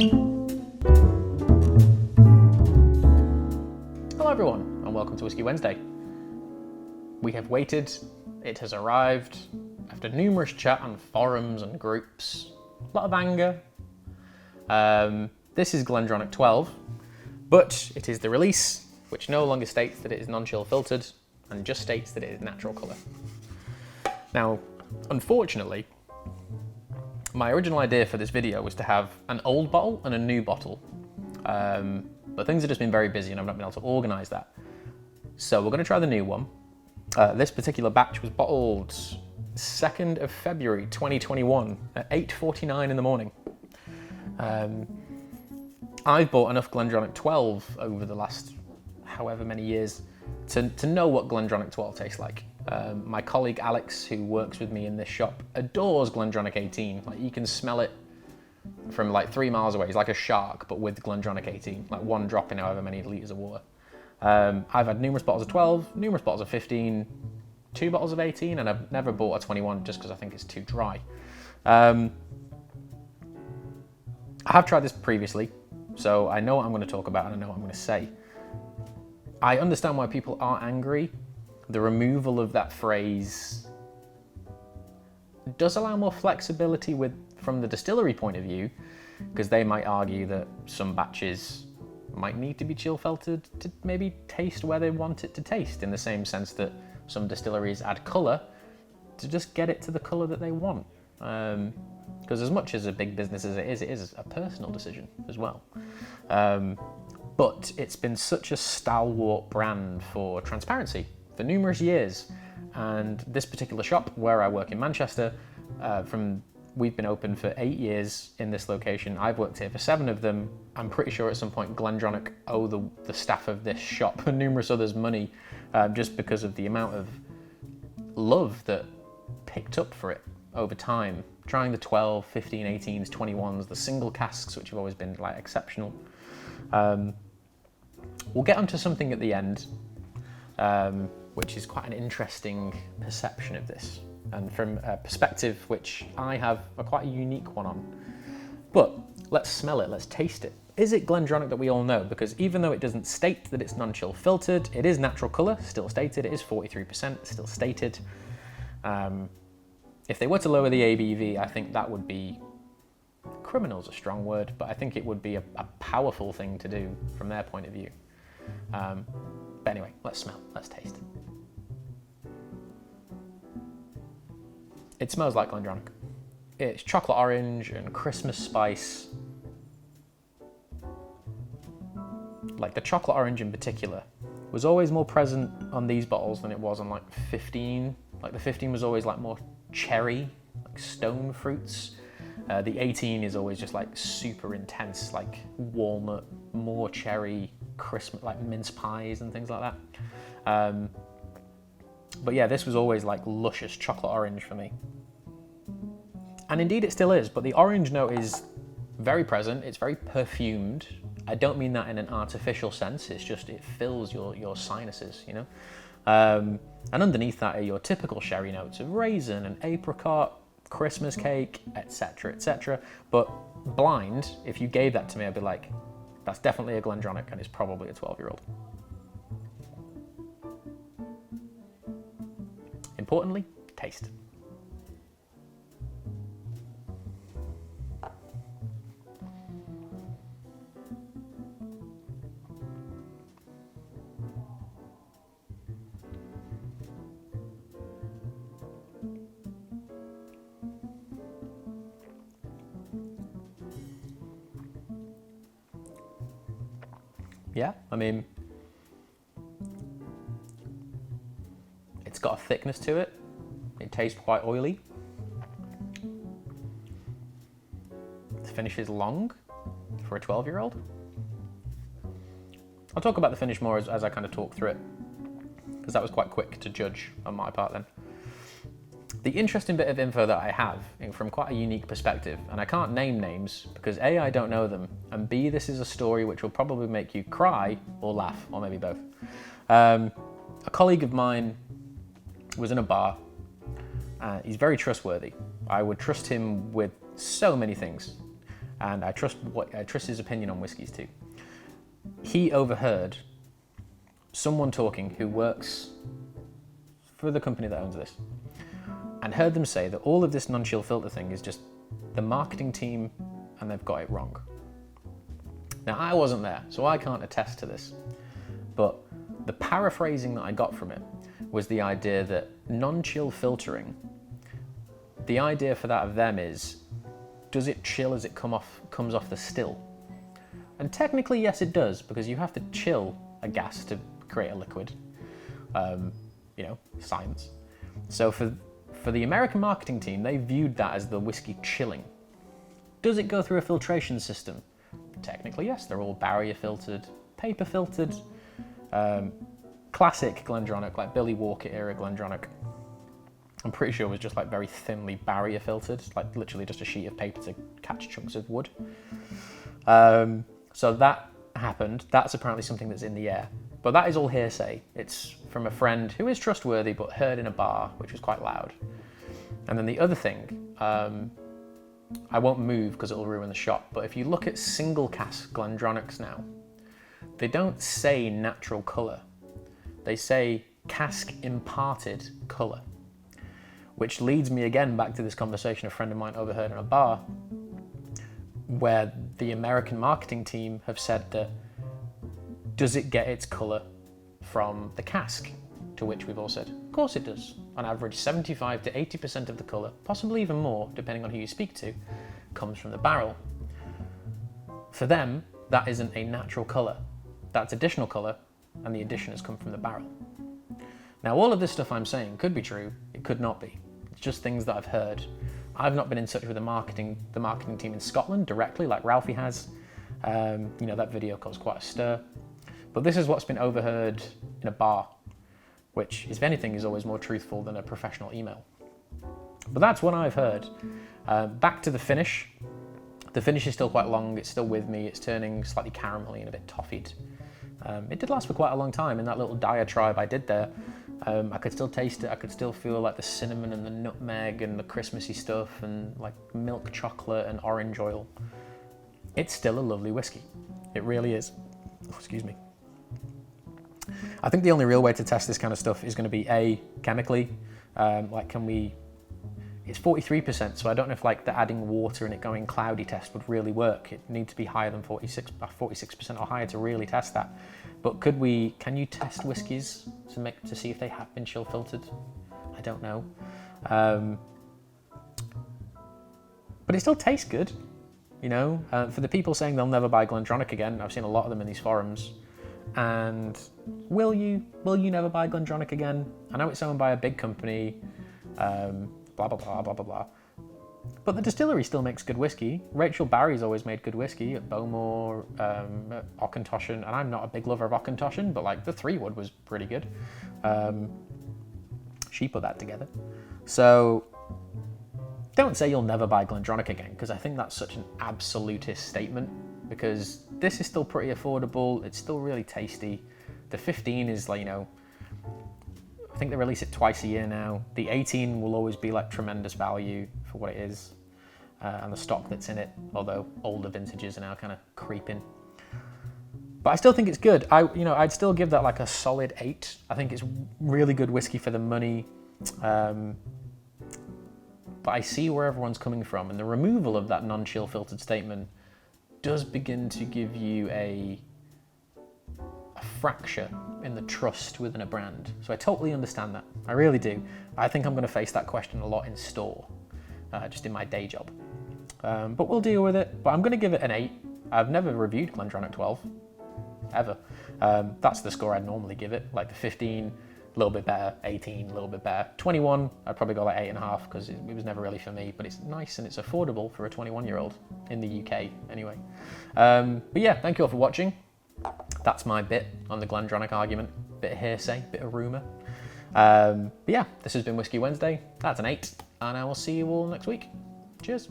Hello everyone, and welcome to Whisky Wednesday. We have waited, it has arrived, after numerous chat on forums and groups, a lot of anger. This is Glendronach 12, but it is the release, which no longer states that it is non-chill filtered, and just states that it is natural colour. Now, unfortunately, my original idea for this video was to have an old bottle and a new bottle, but things have just been very busy and I've not been able to organise that. So we're going to try the new one. This particular batch was bottled 2nd of February 2021 at 8:49 in the morning. I've bought enough Glendronach 12 over the last however many years to know what Glendronach 12 tastes like. My colleague Alex, who works with me in this shop, adores Glendronach 18. Like, you can smell it from like 3 miles away. He's like a shark, but with Glendronach 18, like one drop in however many litres of water. I've had numerous bottles of 12, numerous bottles of 15, 2 bottles of 18, and I've never bought a 21 just because I think it's too dry. I have tried this previously, so I know what I'm going to talk about and I know what I'm going to say. I understand why people are angry. The removal of that phrase does allow more flexibility from the distillery point of view, because they might argue that some batches might need to be chill filtered to maybe taste where they want it to taste, in the same sense that some distilleries add colour to just get it to the colour that they want. Because as much as a big business as it is a personal decision as well. But it's been such a stalwart brand for transparency for numerous years, and this particular shop where I work in Manchester, we've been open for 8 years in this location. I've worked here for 7 of them. I'm pretty sure at some point Glendronach owe the staff of this shop and numerous others money, just because of the amount of love that picked up for it over time. Trying the 12, 15, 18s, 21s, the single casks, which have always been like exceptional. We'll get onto something at the end, which is quite an interesting perception of this, and from a perspective which I have quite a unique one on. But let's smell it, let's taste it. Is it Glendronach that we all know? Because even though it doesn't state that it's non-chill filtered, it is natural colour, still stated. It is 43%, still stated. If they were to lower the ABV, I think that would be, criminal's a strong word, but I think it would be a powerful thing to do from their point of view. But anyway, let's smell, let's taste. It smells like Glendronach. It's chocolate orange and Christmas spice. Like the chocolate orange in particular was always more present on these bottles than it was on like 15. Like the 15 was always like more cherry, like stone fruits. The 18 is always just like super intense, like walnut, more cherry, Christmas, like mince pies and things like that. But yeah, this was always like luscious chocolate orange for me. And indeed it still is, but the orange note is very present, it's very perfumed. I don't mean that in an artificial sense, it's just, it fills your sinuses, you know? And underneath that are your typical sherry notes of raisin and apricot, Christmas cake, etc., etc. But blind, if you gave that to me, I'd be like, that's definitely a Glendronach and it's probably a 12-year-old. Importantly, taste. Yeah, I mean, it's got a thickness to it. It tastes quite oily. The finish is long for a 12-year-old. I'll talk about the finish more as I kind of talk through it, because that was quite quick to judge on my part then. The interesting bit of info that I have from quite a unique perspective, and I can't name names because A, I don't know them, and B, this is a story which will probably make you cry or laugh, or maybe both. A colleague of mine was in a bar. He's very trustworthy. I would trust him with so many things. and I trust his opinion on whiskies too. He overheard someone talking who works for the company that owns this, and heard them say that all of this non-chill filter thing is just the marketing team, and they've got it wrong. Now, I wasn't there, so I can't attest to this, but the paraphrasing that I got from it was the idea that non-chill filtering, the idea for that of them is, does it chill as it comes off the still? And technically, yes, it does, because you have to chill a gas to create a liquid. Science. So for the American marketing team, they viewed that as the whiskey chilling. Does it go through a filtration system? Technically, yes. They're all barrier filtered, paper filtered, classic Glendronach, like Billy Walker era Glendronach. I'm pretty sure it was just like very thinly barrier filtered, like literally just a sheet of paper to catch chunks of wood. So that happened. That's apparently something that's in the air. But that is all hearsay. It's from a friend who is trustworthy, but heard in a bar, which was quite loud. And then the other thing, I won't move because it'll ruin the shot, but if you look at single cask Glendronachs now, they don't say natural colour. They say cask imparted colour, which leads me again back to this conversation a friend of mine overheard in a bar, where the American marketing team have said that, does it get its colour from the cask? To which we've all said, of course it does. On average, 75 to 80% of the colour, possibly even more, depending on who you speak to, comes from the barrel. For them, that isn't a natural colour. That's additional colour, and the addition has come from the barrel. Now, all of this stuff I'm saying could be true, it could not be. It's just things that I've heard. I've not been in touch with the marketing team in Scotland directly, like Ralphie has. That video caused quite a stir. But this is what's been overheard in a bar, which, if anything, is always more truthful than a professional email. But that's what I've heard. Back to the finish. The finish is still quite long. It's still with me. It's turning slightly caramelly and a bit toffeed. It did last for quite a long time. In that little diatribe I did there, I could still taste it. I could still feel like the cinnamon and the nutmeg and the Christmassy stuff and like milk chocolate and orange oil. It's still a lovely whiskey. It really is. Oh, excuse me. I think the only real way to test this kind of stuff is going to be chemically. It's 43%, so I don't know if like the adding water and it going cloudy test would really work. It needs to be higher than 46% or higher to really test that. But can you test whiskies to see if they have been chill filtered? I don't know. But it still tastes good, for the people saying they'll never buy Glendronach again, I've seen a lot of them in these forums. And will you never buy Glendronach again? I know it's owned by a big company, blah, blah, blah, blah, blah, blah. But the distillery still makes good whiskey. Rachel Barry's always made good whiskey at Bowmore, at Auchentoshan, and I'm not a big lover of Auchentoshan, but like the 3-wood was pretty good. She put that together. So don't say you'll never buy Glendronach again, because I think that's such an absolutist statement, because this is still pretty affordable. It's still really tasty. The 15 is like, I think they release it twice a year now. The 18 will always be like tremendous value for what it is, and the stock that's in it, although older vintages are now kind of creeping. But I still think it's good. I'd still give that like a solid 8. I think it's really good whiskey for the money. But I see where everyone's coming from, and the removal of that non-chill filtered statement does begin to give you a fracture in the trust within a brand. So I totally understand that. I really do. I think I'm going to face that question a lot in store, just in my day job. But we'll deal with it. But I'm going to give it an 8. I've never reviewed Glendronach 12, ever. That's the score I'd normally give it. Like the 15, a little bit better. 18, a little bit better. 21, I'd probably go like 8.5 because it was never really for me. But it's nice and it's affordable for a 21-year-old in the UK, anyway. But yeah, thank you all for watching. That's my bit on the Glendronach argument. Bit of hearsay, bit of rumour. But yeah, this has been Whisky Wednesday. That's an 8, and I will see you all next week. Cheers.